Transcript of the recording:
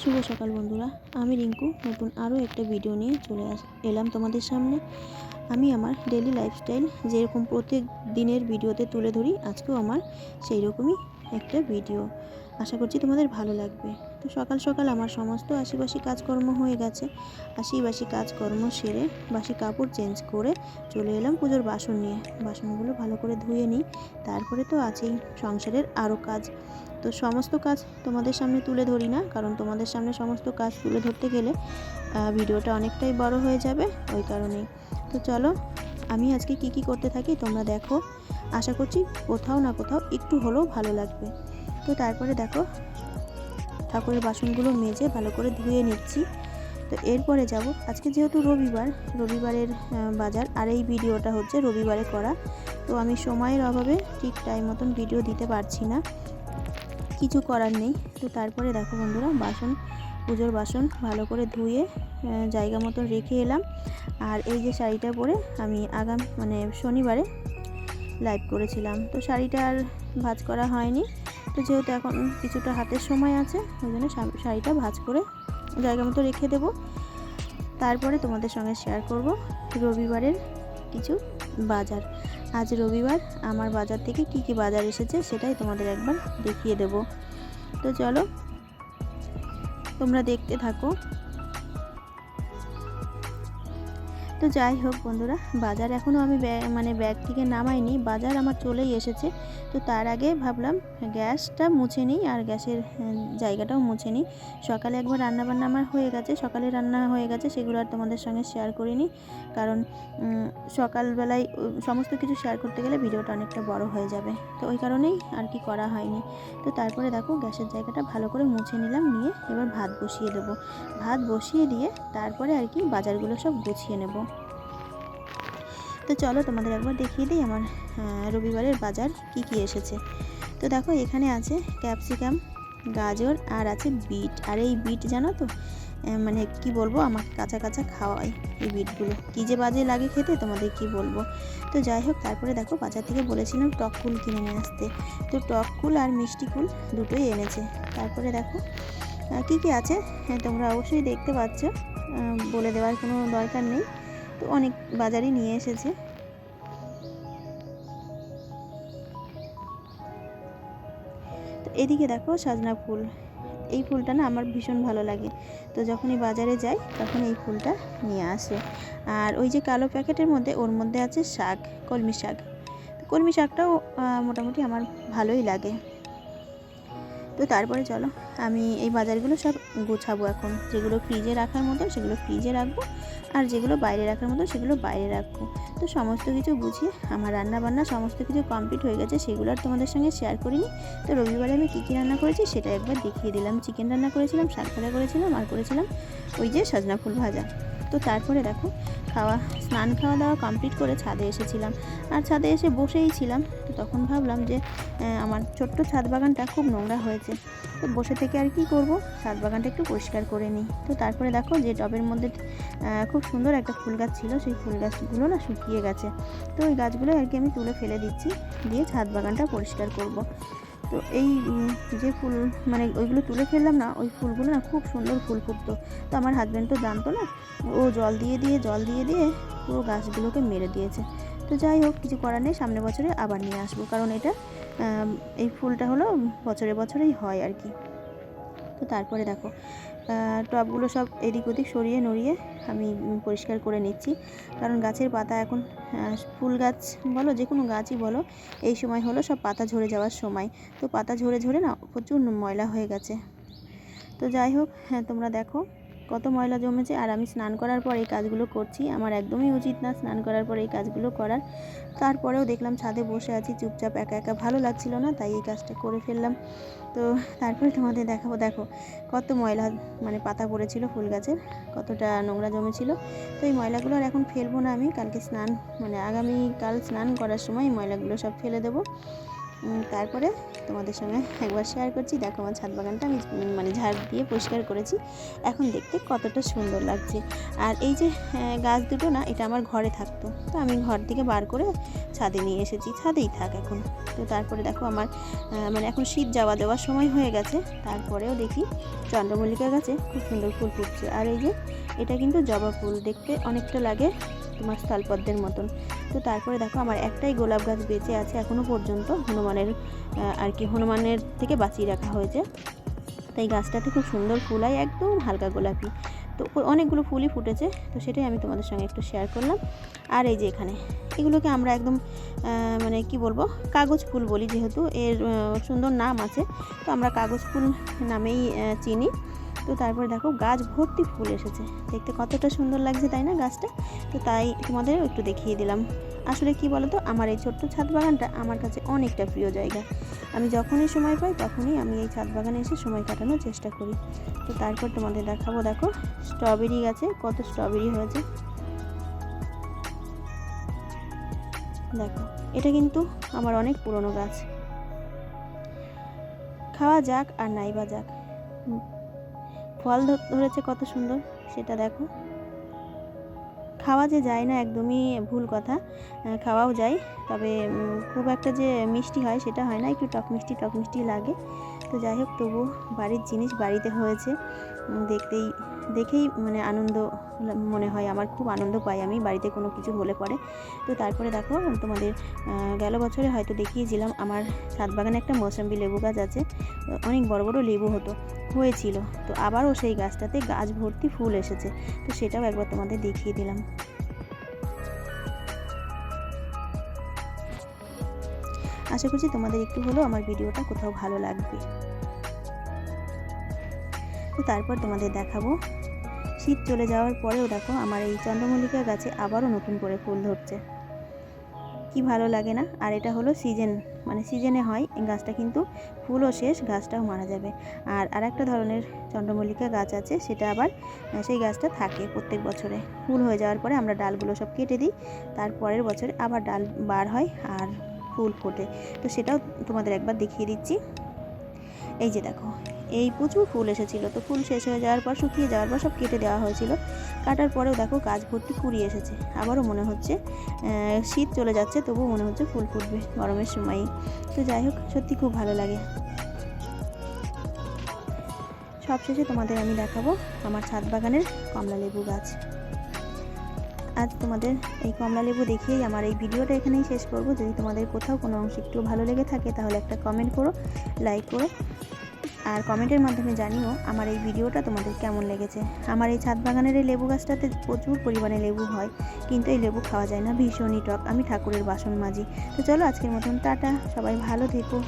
শুভ সকাল বন্ধুরা, আমি রিঙ্কু নতুন আরও একটা ভিডিও নিয়ে এলাম তোমাদের সামনে। আমি আমার ডেইলি লাইফস্টাইল যেরকম প্রত্যেক দিনের ভিডিওতে তুলে ধরি, আজকেও আমার সেই রকমই একটা ভিডিও। আশা করছি তোমাদের ভালো লাগবে। তো সকাল সকাল আমার সমস্ত আশিবাসী কাজকর্ম হয়ে গেছে। আশিবাসী কাজকর্ম সেরে বাসি কাপড় চেঞ্জ করে চলে এলাম পুজোর বাসন নিয়ে। বাসনগুলো ভালো করে ধুয়ে নিই, তারপরে তো আছেই সংসারের আরও কাজ। তো সমস্ত কাজ তোমাদের সামনে তুলে ধরি না, কারণ তোমাদের সামনে সমস্ত কাজ তুলে ধরতে গেলে ভিডিওটা অনেকটাই বড় হয়ে যাবে, ওই কারণেই। তো চলো, আমি আজকে কি করতে থাকি তোমরা দেখো। আশা করছি কোথাও না কোথাও একটু হলেও ভালো লাগবে। তো তারপরে দেখো, ঠাকুরের বাসনগুলো মেজে ভালো করে ধুয়ে নিচ্ছি। তো এরপরে যাব, আজকে যেহেতু রবিবারের বাজার, আর এই ভিডিওটা হচ্ছে রবিবারে করা। তো আমি সময়ের অভাবে ঠিক টাইম মতন ভিডিও দিতে পারছি না, কিছু করার নেই। তো তারপরে দেখো বন্ধুরা, পুজোর বাসন ভালো করে ধুয়ে জায়গা মতন রেখে এলাম। আর এই যে শাড়িটা পরে আমি শনিবারে লাইভ করেছিলাম, তো শাড়িটা আর ভাঁজ করা হয়নি। তো যেহেতু এখন কিছুটা হাতের সময় আছে, ওই জন্য শাড়িটা ভাঁজ করে জায়গা মতো রেখে দেব। তারপরে তোমাদের সঙ্গে শেয়ার করব রবিবারের কিছু বাজার। আজ রবিবার, আমার বাজার থেকে কি বাজার এসেছে সেটাই তোমাদের একবার দেখিয়ে দেব। তো চলো, তোমরা দেখতে থাকো। তো যাই হোক বন্ধুরা, বাজার এখনও আমি ব্যাগ থেকে নামাইনি, বাজার আমার চলেই এসেছে। তো তার আগে ভাবলাম গ্যাসটা মুছে নিই আর গ্যাসের জায়গাটাও মুছে নিই। সকালে একবার রান্নাবান্না আমার হয়ে গেছে, সকালে রান্না হয়ে গেছে, সেগুলো আর তোমাদের সঙ্গে শেয়ার করিনি, কারণ সকালবেলায় সমস্ত কিছু শেয়ার করতে গেলে ভিডিওটা অনেকটা বড় হয়ে যাবে। তো ওই কারণেই আর কি করা হয়নি। তো তারপরে দেখো, গ্যাসের জায়গাটা ভালো করে মুছে নিলাম, নিয়ে এবার ভাত বসিয়ে দেবো। ভাত বসিয়ে দিয়ে তারপরে আর কি বাজারগুলো সব গুছিয়ে নেব। তো চলো, তোমাদের একবার দেখিয়ে দিই আমার রবিবারের বাজার কি এসেছে। তো দেখো, এখানে আছে ক্যাপসিকাম, গাজর, আর আছে বিট। আর এই বিট জানো তো, কি বলবো, আমাকে কাঁচা কাঁচা খাওয়ায় এই বিটগুলো, কী যে বাজে লাগে খেতে, তোমাদের কি বলবো। তো যাই হোক, তারপরে দেখো, বাজার থেকে বলেছিলাম টক কুল কিনে নিয়ে আসতে, তো টক কুল আর মিষ্টি কুল দুটোই এনেছে। তারপরে দেখো কি আছে, তোমরা অবশ্যই দেখতে পাচ্ছ, বলে দেওয়ার কোনো দরকার নেই। তো অনেক বাজারই নিয়ে এসেছে। তো এদিকে দেখো সজনা ফুল, এই ফুলটা না আমার ভীষণ ভালো লাগে। তো যখনই বাজারে যাই তখন এই ফুলটা নিয়ে আসে। আর ওই যে কালো প্যাকেটের মধ্যে, ওর মধ্যে আছে শাক, কলমি শাক। তো কলমি শাকটাও মোটামুটি আমার ভালোই লাগে। তো তারপরে চলো, আমি এই বাজারগুলো সব গোছাবো এখন। যেগুলো ফ্রিজে রাখার মতো সেগুলো ফ্রিজে রাখবো, আর যেগুলো বাইরে রাখার মতো সেগুলো বাইরে রাখবো। তো সমস্ত কিছু গুছিয়ে আমার রান্নাবান্না সমস্ত কিছু কমপ্লিট হয়ে গেছে, সেগুলো আর তোমাদের সঙ্গে শেয়ার করিনি। তো রবিবারে আমি কী রান্না করেছি সেটা একবার দেখিয়ে দিলাম। চিকেন রান্না করেছিলাম, শাক ভাজা করেছিলাম, আর করেছিলাম ওই যে সজনা ফুল ভাজা। তো তারপরে দেখো, স্নান খাওয়া দাওয়া কমপ্লিট করে ছাদে এসেছিলাম, আর ছাদে এসে বসেই ছিলাম। তো তখন ভাবলাম যে আমার ছোট্ট ছাদ বাগানটা খুব নোংরা হয়েছে, তো বসে থেকে আর কি করব, ছাদ বাগানটা একটু পরিষ্কার করে নিই। তো তারপরে দেখো, যে টবের মধ্যে খুব সুন্দর একটা ফুল গাছ ছিল, সেই ফুল গাছগুলো না শুকিয়ে গেছে। তো ওই গাছগুলো আর কি আমি তুলে ফেলে দিচ্ছি, দিয়ে ছাদ বাগানটা পরিষ্কার করব। তো এই যে ফুল ওইগুলো তুলে ফেললাম না, ওই ফুলগুলো না খুব সুন্দর ফুল ফুটতো। তো আমার হাজব্যান্ড তো জানতো না, ও জল দিয়ে দিয়ে পুরো গাছগুলোকে মেরে দিয়েছে। তো যাই হোক, কিছু করার নেই, সামনের বছরে আবার নিয়ে আসবো, কারণ এটা এই ফুলটা হলো বছরেই হয় আর কি। তো তারপরে দেখো, টবগুলো সব এদিক ওদিক সরিয়ে নড়িয়ে আমি পরিষ্কার করে নিচ্ছি, কারণ গাছের পাতা এখন, ফুল গাছ বলো, যে কোনো গাছই বলো, এই সময় হলো সব পাতা ঝরে যাওয়ার সময়। তো পাতা ঝরে না প্রচুর ময়লা হয়ে গেছে। তো যাই হোক, তোমরা দেখো কত ময়লা জমেছে। আর আমি স্নান করার পর এই কাজগুলো করছি, আমার একদমই উচিত না স্নান করার পর এই কাজগুলো করার। তারপরেও দেখলাম ছাদে বসে আছি চুপচাপ, একা একা ভালো লাগছিল না, তাই এই কাজটা করে ফেললাম। তো তারপরে তোমাদের দেখাবো, দেখো কত ময়লা পাতা পড়েছিল ফুল গাছের, কতটা নোংরা জমেছিল। তো এই ময়লাগুলো আর এখন ফেলবো না, আমি কালকে আগামীকাল স্নান করার সময় এই ময়লাগুলো সব ফেলে দেবো। তারপরে তোমাদের সঙ্গে একবার শেয়ার করছি। দেখো আমার ছাদ বাগানটা আমি মানে ঝাড় দিয়ে পরিষ্কার করেছি, এখন দেখতে কতটা সুন্দর লাগছে। আর এই যে গাছ দুটো না, এটা আমার ঘরে থাকতো, তো আমি ঘর থেকে বার করে ছাদে নিয়ে এসেছি, ছাদেই থাক এখন। তো তারপরে দেখো আমার মানে এখন শীত যাওয়া দেওয়ার সময় হয়ে গেছে, তারপরেও দেখি চন্দ্রমল্লিকা গাছে খুব সুন্দর ফুল ফুটছে। আর এই যে এটা কিন্তু জবা ফুল, দেখতে অনেকটা লাগে তোমার স্থলপদ্মের মতন। তো তারপরে দেখো আমার একটাই গোলাপ গাছ বেঁচে আছে এখনও পর্যন্ত, হনুমানের আর কি হনুমানের থেকে বাঁচিয়ে রাখা হয়েছে। তাই গাছটাতে খুব সুন্দর ফুল হয়, একদম হালকা গোলাপি। তো অনেকগুলো ফুলই ফুটেছে, তো সেটাই আমি তোমাদের সঙ্গে একটু শেয়ার করলাম। আর এই যে এখানে এগুলোকে আমরা একদম মানে কি বলবো, কাগজ ফুল বলি, যেহেতু এর সুন্দর নাম আছে, তো আমরা কাগজ ফুল নামেই চিনি। তো তারপরে দেখো গাছ ভর্তি ফুল এসেছে, দেখতে কতটা সুন্দর লাগছে তাই না গাছটা। তো তাই তোমাদেরও একটু দেখিয়ে দিলাম। আসলে কি বলো তো, আমার এই ছোট্ট ছাদ বাগানটা আমার কাছে অনেকটা প্রিয় জায়গা। আমি যখনই সময় পাই তখনই আমি এই ছাদ বাগানে এসে সময় কাটানোর চেষ্টা করি। তো তারপর তোমাদের দেখাবো, দেখো স্ট্রবেরি গাছে কত স্ট্রবেরি হয়েছে। দেখো এটা কিন্তু আমার অনেক পুরনো গাছ, খাওয়া যাক আর নাইবা যাক, ফল ধরেছে কত সুন্দর সেটা দেখো। খাওয়া যে যায় না একদমই ভুল কথা, খাওয়াও যায়, তবে খুব একটা যে মিষ্টি হয় সেটা হয় না, একটু টক মিষ্টি লাগে। তো যাই হোক, তবু বাড়ির জিনিস বাড়িতে হয়েছে, দেখেই মানে আনন্দ মনে হয় আমার, খুব আনন্দ পাই আমি বাড়িতে কোনো কিছু হলে পরে। তো তারপরে দেখো তোমাদের গেল বছরে হয়তো দেখিয়েছিলাম আমার ছাদ বাগানে একটা মৌসম্বি লেবু গাছ আছে, অনেক বড় বড় লেবু হয়েছিল। তো আবারও সেই গাছটাতে গাছ ভর্তি ফুল এসেছে, তো সেটাও একবার তোমাদের দেখিয়ে দিলাম। আশা করছি তোমাদের একটু হলেও আমার ভিডিওটা কোথাও ভালো লাগবে। তো তারপর তোমাদের দেখাবো শীত চলে যাওয়ার পরেও দেখো আমার এই চন্দ্রমল্লিকা গাছে আবারও নতুন করে ফুল ধরছে, কি ভালো লাগে না। আর এটা হলো সিজন, মানে সিজনে হয় এই গাছটা, কিন্তু ফুলও শেষ, গাছটাও মারা যাবে। আর আরেকটা ধরনের চন্দ্রমল্লিকা গাছ আছে, সেটা আবার সেই গাছটা থাকে প্রত্যেক বছরে, ফুল হয়ে যাওয়ার পরে আমরা ডালগুলো সব কেটে দিই, তারপরের বছরে আবার ডাল বার হয় আর ফুল ফোটে। তো সেটাও তোমাদের একবার দেখিয়ে দিচ্ছি। এই যে দেখো, এই প্রচুর ফুল এসেছিলো, তো ফুল শেষ হয়ে যাওয়ার পর, শুকিয়ে যাওয়ার পর সব কেটে দেওয়া হয়েছিল। কাটার পরেও দেখো গাছ ভর্তি কুড়ি এসেছে, আবারও মনে হচ্ছে শীত চলে যাচ্ছে, তবুও মনে হচ্ছে ফুল ফুটবে গরমের সময়ই। তো যাই হোক, সত্যি খুব ভালো লাগে। সবশেষে তোমাদের আমি দেখাবো আমার ছাদ বাগানের কমলা লেবু গাছ। আজ তোমাদের এই কমলা লেবু দেখিয়েই আমার এই ভিডিওটা এখানেই শেষ করব। যদি তোমাদের কোথাও কোনো অংশ একটু ভালো লেগে থাকে তাহলে একটা কমেন্ট করো, লাইক করো, আর কমেন্টের মাধ্যমে জানিও আমার এই ভিডিওটা তোমাদের কেমন লেগেছে। আমার এই ছাদ বাগানের এই লেবু গাছটাতে প্রচুর পরিমাণে লেবু হয়, কিন্তু এই লেবু খাওয়া যায় না, ভীষণই টক। আমি ঠাকুরের বাসন মাজি। তো চলো আজকের মতন টাটা, সবাই ভালো থেকো।